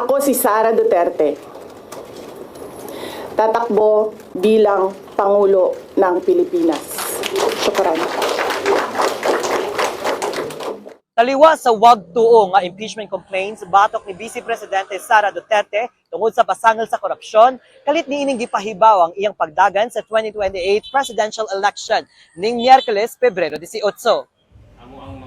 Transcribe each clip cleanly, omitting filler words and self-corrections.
Ako si Sara Duterte. Tatakbo bilang Pangulo ng Pilipinas. Syukran. Taliwa sa wag-tuo nga impeachment complaints batok ni Vice Presidente Sara Duterte tungod sa pasangil sa korupsyon, kalit niining gipahibaw ang iyang pagdagan sa 2028 presidential election ning Miyerkules, Pebrero 18.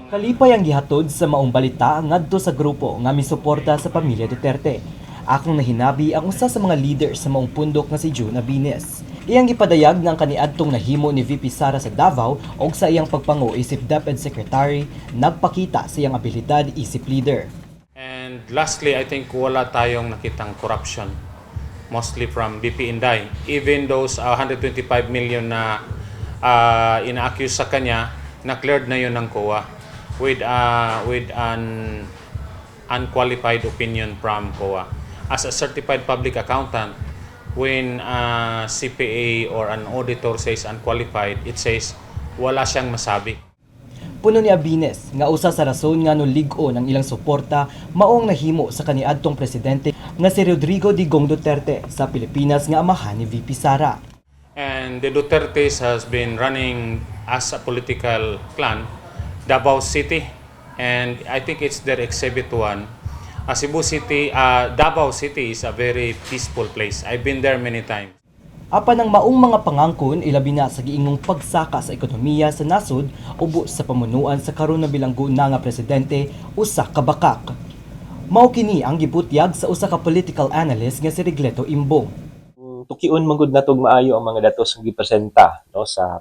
Kalipay ang gihatod sa maong balita ngadto sa grupo nga misuporta sa pamilya Duterte. Akong nahinabi ang usa sa mga leader sa maong pundok nga si June Abines. Iyang ipadayag ng kaniadtong nahimo ni VP Sara sa Davao o sa iyang pagpangu isip DepEd Secretary, nagpakita sa iyang abilidad isip leader. And lastly, I think wala tayong nakitang corruption, mostly from VP Inday. Even those 125 million na ina-accuse sa kanya, na-cleared na yun ng COA with an unqualified opinion from COA. As a certified public accountant, when CPA or an auditor says unqualified, it says wala siyang masabi. Puno ni Abines nga usa sa rason nga nulig-o ng ilang suporta maong nahimo sa kaniadtong presidente nga si Rodrigo Digong Duterte sa Pilipinas nga amahan ni VP Sara. And the Dutertes has been running as a political clan Davao City, and I think it's their Exhibit 1. Cebu City, Davao City is a very peaceful place. I've been there many times. Apan ang maong mga pangangkon ilabi na sa giingong pagsaka sa ekonomiya sa nasod ubos sa pamunuan sa karon na bilanggo na nga presidente usa ka bakak. Mao kini ang gibutyag sa usa ka political analyst nga si Rigleto Imbong. Tukion magud natog maayo ang mga datos nga gipresenta no sa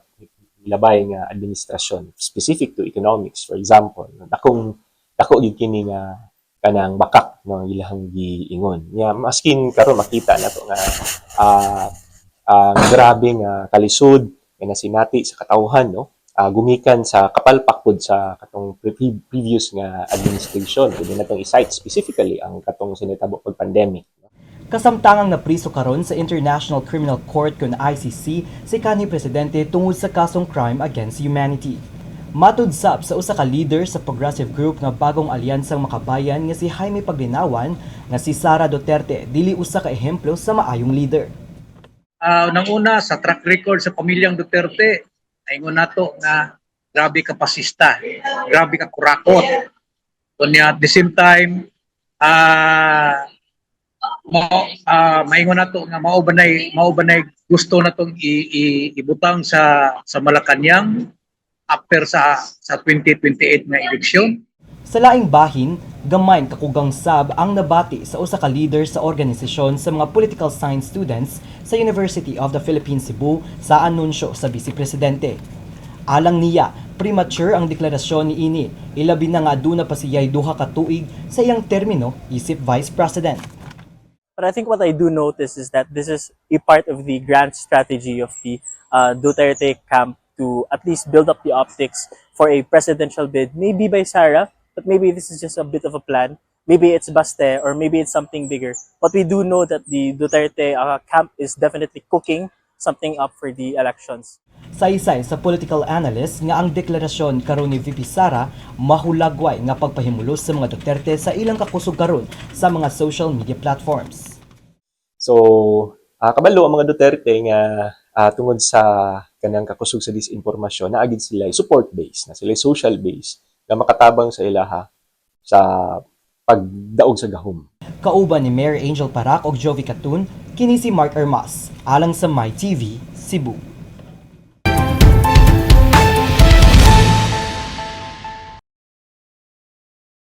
labay nga administrasyon specific to economics. For example, dako gid kini nga kanang bakak no ilahang giingon. Nya maskin karon makita nato nga grabe nga kalisod nga nasinati sa katawhan no. Gumikan sa kapalpak pud sa katong previous nga administration. Pwede natong i-cite specifically ang katong sinitabo pag pandemic. Kasamtangang napriso karon sa International Criminal Court kun ICC si kanhi presidente tungod sa kasong crime against humanity. Matud sab sa usa ka leader sa progressive group nga bagong alyansang makabayan nga si Jaime Paglinawan nga si Sara Duterte dili usa ka ehemplo sa maayong leader. Nang una sa track record sa pamilyang Duterte, ingon nato nga grabe ka pasista, grabe ka kurakot. Kunya at the same time maingon nato nga mao banay gusto natong ibutang sa Malacañang after sa 2028 nga eleksyon. Sa laing bahin, gamay kakugang sab ang nabati sa usa ka leader sa organisasyon sa mga political science students sa University of the Philippines Cebu sa anunsyo sa Vice Presidente. Alang niya, premature ang deklarasyon ni ini, ilabi na nga aduna pa siya'y duha ka tuig sa iyang termino isip Vice President. But I think what I do notice is that this is a part of the grand strategy of the Duterte camp to at least build up the optics for a presidential bid, maybe by Sara, but maybe this is just a bit of a plan. Maybe it's baste or maybe it's something bigger. But we do know that the Duterte camp is definitely cooking something up for the elections. Saysay sa political analyst nga ang deklarasyon karon ni VP Sara mahulagway nga pagpahimulos sa mga Duterte sa ilang kakusog karon sa mga social media platforms. So, kabalo ang mga Duterte nga tungod sa kanang kakusog sa disinformasyon na agid sila support base, na sila social base nga makatabang sa ilaha sa pagdaog sa gahom. Kauban ni Mary Angel Parac og Jovi Catun, kini si Mark Ermas, alang sa MyTV, Cebu.